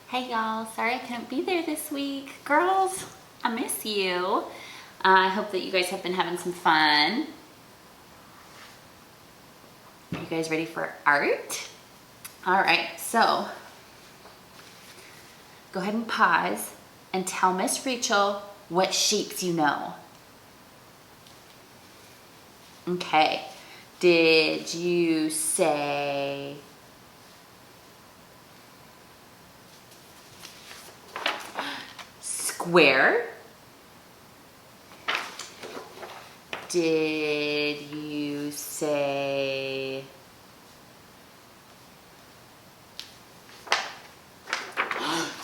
Hey y'all, sorry I couldn't be there this week. Girls, I miss you. I hope that you guys have been having some fun. Are you guys ready for art? All right, so go ahead and pause and tell Miss Rachel what shapes you know. Okay, did you say square? Did you say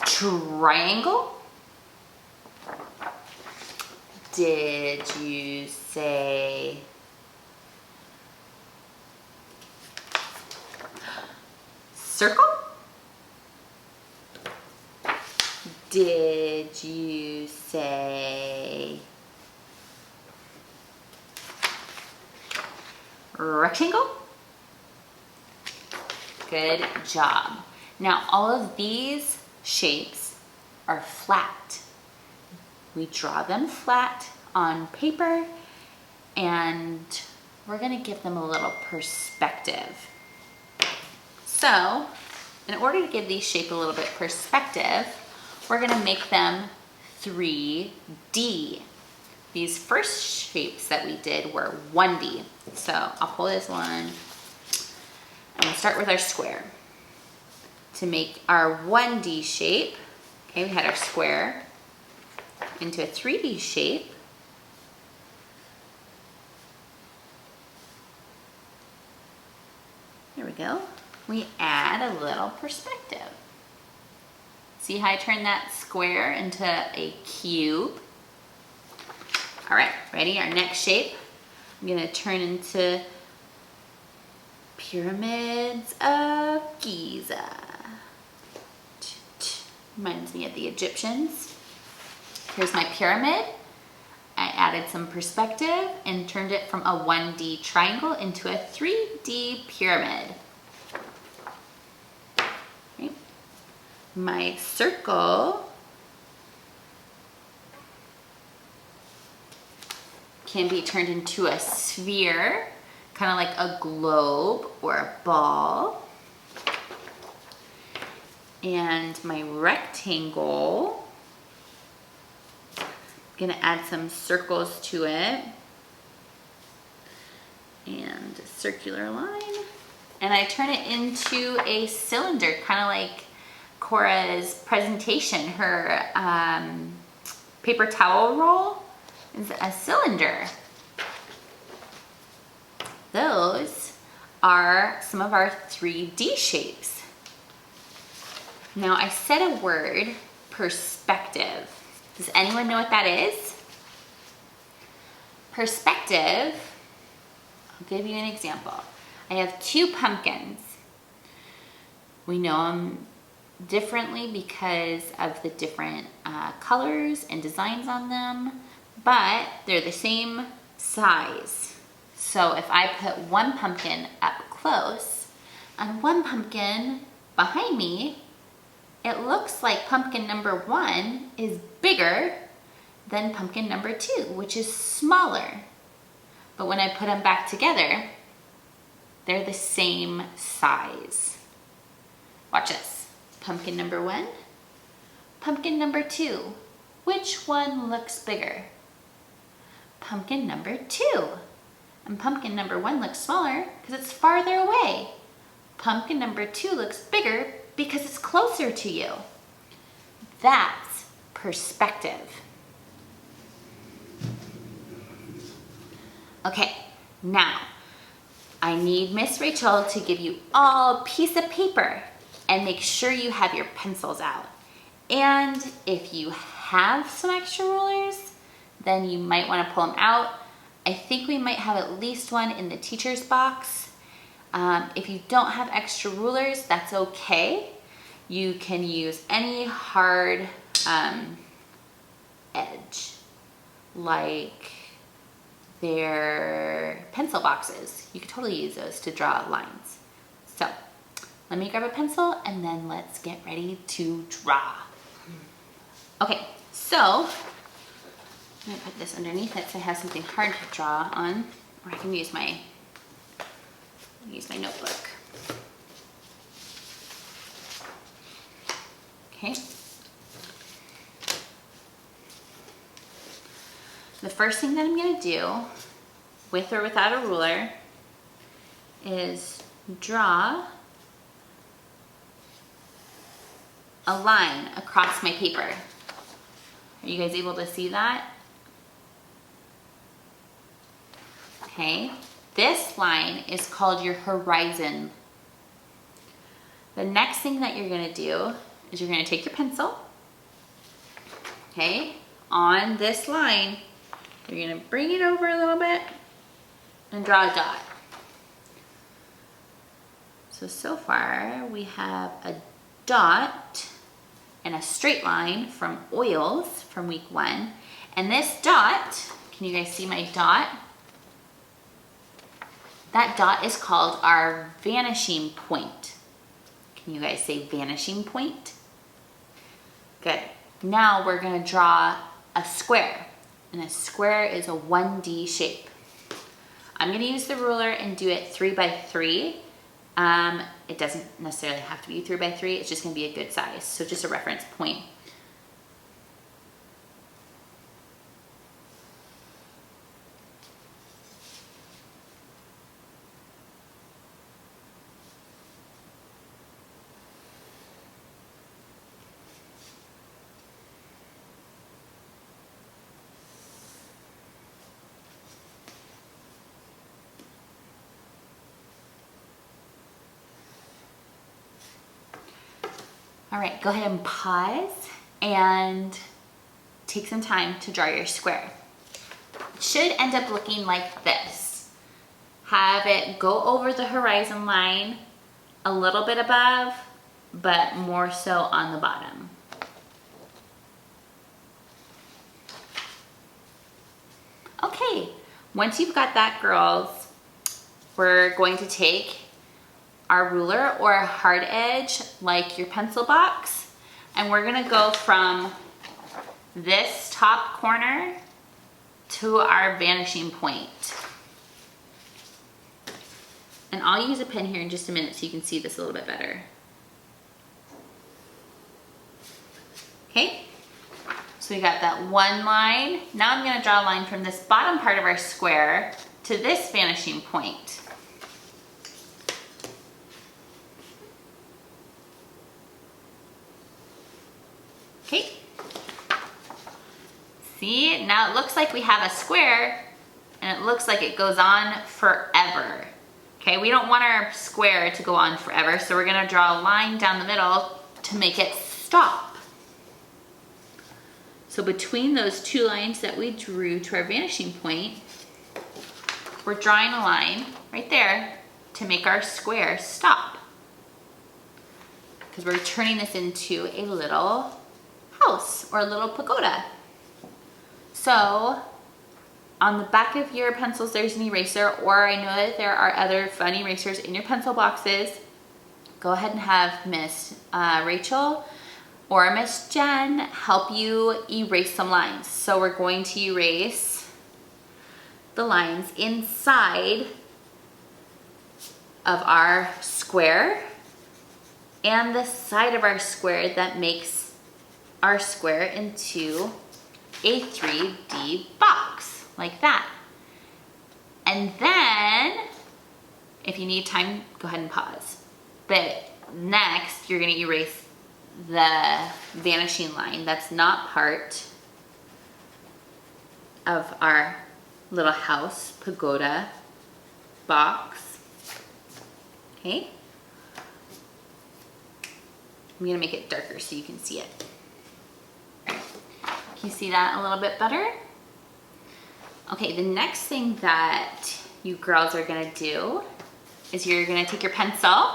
triangle? Did you say circle? Did you say rectangle? Good job. Now all of these shapes are flat. We draw them flat on paper and we're gonna give them a little perspective. So in order to give these shape a little bit perspective, we're gonna make them 3D. These first shapes that we did were 1D. So I'll pull this one and we'll start with our square. To make our 1D shape, okay, we had our square into a 3D shape. There we go. We add a little perspective. See how I turned that square into a cube? All right, ready? Our next shape, I'm gonna turn into pyramids of Giza. Reminds me of the Egyptians. Here's my pyramid. I added some perspective and turned it from a 1D triangle into a 3D pyramid. Okay. My circle can be turned into a sphere, kind of like a globe or a ball. And my rectangle, I'm gonna add some circles to it and a circular line. And I turn it into a cylinder, kind of like Cora's presentation. Her paper towel roll is a cylinder. Those are some of our 3D shapes. Now I said a word, perspective. Does anyone know what that is? Perspective, I'll give you an example. I have 2 pumpkins. We know them differently because of the different colors and designs on them, but they're the same size. So if I put one pumpkin up close and one pumpkin behind me, it looks like pumpkin number 1 is bigger than pumpkin number 2, which is smaller. But when I put them back together, they're the same size. Watch this. Pumpkin number 1, pumpkin number 2. Which one looks bigger? Pumpkin number 2. And pumpkin number 1 looks smaller because it's farther away. Pumpkin number 2 looks bigger because it's closer to you. That's perspective. Okay, now I need Miss Rachel to give you all a piece of paper and make sure you have your pencils out. And if you have some extra rulers, then you might want to pull them out. I think we might have at least one in the teacher's box. If you don't have extra rulers, that's okay. You can use any hard edge, like their pencil boxes. You could totally use those to draw lines. So let me grab a pencil and then let's get ready to draw. Okay, so I'm gonna put this underneath it so I have something hard to draw on, or I can use my notebook. Okay. The first thing that I'm gonna do, with or without a ruler, is draw a line across my paper. Are you guys able to see that? Okay, this line is called your horizon. The next thing that you're gonna do is you're gonna take your pencil, okay, on this line, you're gonna bring it over a little bit and draw a dot. So far we have a dot and a straight line from oils from week 1. And this dot, can you guys see my dot? That dot is called our vanishing point. Can you guys say vanishing point? Good. Now we're gonna draw a square. And a square is a 1D shape. I'm gonna use the ruler and do it 3 by 3. It doesn't necessarily have to be 3 by 3, it's just gonna be a good size. So just a reference point. All right, go ahead and pause and take some time to draw your square. It should end up looking like this. Have it go over the horizon line a little bit above, but more so on the bottom. Okay, once you've got that, girls, we're going to take our ruler or a hard edge like your pencil box, and we're gonna go from this top corner to our vanishing point. And I'll use a pen here in just a minute so you can see this a little bit better. Okay, so we got that one line. Now I'm gonna draw a line from this bottom part of our square to this vanishing point. Okay, see, now it looks like we have a square and it looks like it goes on forever. Okay, we don't want our square to go on forever, so we're gonna draw a line down the middle to make it stop. So between those two lines that we drew to our vanishing point, we're drawing a line right there to make our square stop. Because we're turning this into a little house or a little pagoda. So on the back of your pencils there's an eraser, or I know that there are other fun erasers in your pencil boxes. Go ahead and have Miss Rachel or Miss Jen help you erase some lines. So we're going to erase the lines inside of our square and the side of our square that makes our square into a 3D box, like that. And then, if you need time, go ahead and pause. But next, you're gonna erase the vanishing line that's not part of our little house, pagoda, box. Okay? I'm gonna make it darker so you can see it. Can you see that a little bit better? Okay, the next thing that you girls are gonna do is you're gonna take your pencil,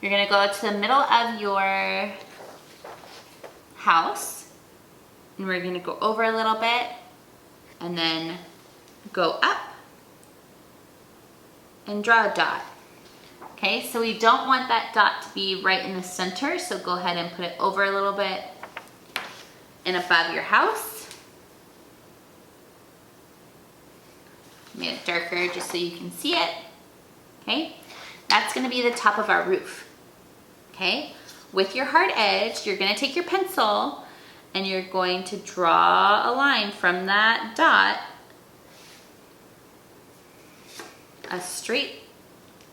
you're gonna go to the middle of your house, and we're gonna go over a little bit, and then go up, and draw a dot. Okay, so we don't want that dot to be right in the center, so go ahead and put it over a little bit and above your house. Made it darker just so you can see it. Okay, that's gonna be the top of our roof. Okay, with your hard edge, you're gonna take your pencil and you're going to draw a line from that dot, a straight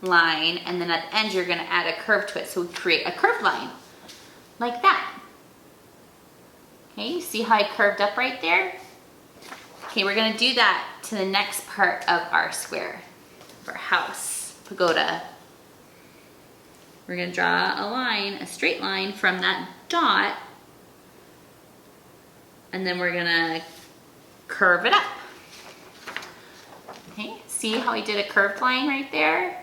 line, and then at the end you're gonna add a curve to it. So we create a curved line, like that. Okay, you see how I curved up right there? Okay, we're gonna do that to the next part of our square, of our house, pagoda. We're gonna draw a line, a straight line from that dot, and then we're gonna curve it up. Okay, see how I did a curved line right there?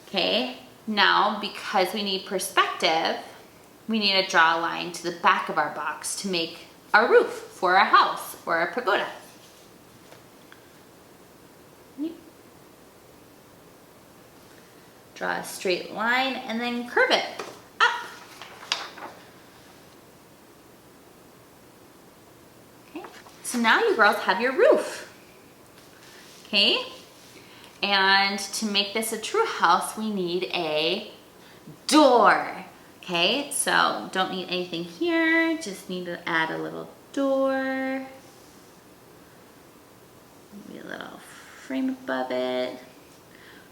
Okay, now because we need perspective, we need to draw a line to the back of our box to make our roof for our house or our pagoda. Draw a straight line and then curve it up. Okay, so now you girls have your roof. Okay, and to make this a true house, we need a door. Okay, so don't need anything here, just need to add a little door. Maybe a little frame above it.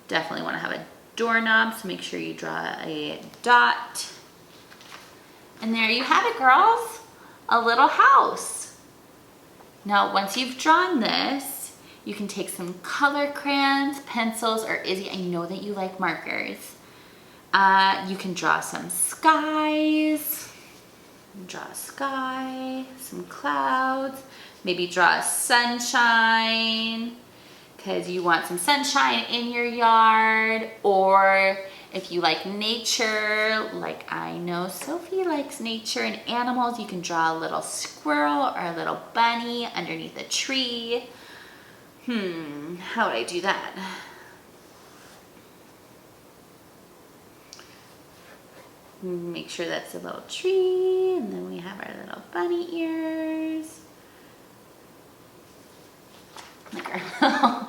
Definitely want to have a doorknob, so make sure you draw a dot. And there you have it, girls, a little house. Now, once you've drawn this, you can take some color crayons, pencils, or Izzy, I know that you like markers. You can draw some skies, draw a sky, some clouds, maybe draw sunshine, because you want some sunshine in your yard. Or if you like nature, like I know Sophie likes nature and animals, you can draw a little squirrel or a little bunny underneath a tree. How would I do that? Make sure that's a little tree, and then we have our little bunny ears. Like our little,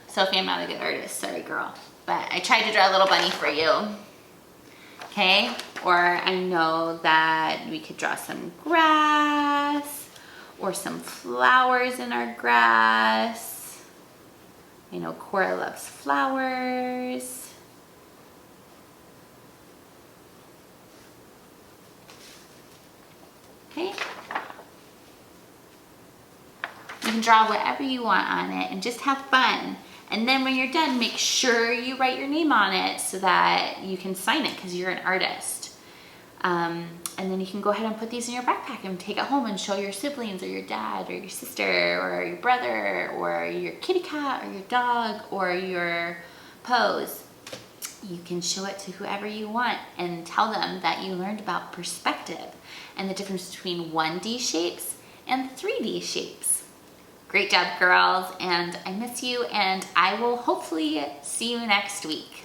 Sophie, I'm not a good artist, sorry girl. But I tried to draw a little bunny for you. Okay, or I know that we could draw some grass or some flowers in our grass. I know Cora loves flowers. Okay, you can draw whatever you want on it and just have fun. And then when you're done, make sure you write your name on it so that you can sign it because you're an artist. And then you can go ahead and put these in your backpack and take it home and show your siblings or your dad or your sister or your brother or your kitty cat or your dog or your pose. You can show it to whoever you want and tell them that you learned about perspective and the difference between 1D shapes and 3D shapes. Great job, girls, and I miss you, and I will hopefully see you next week.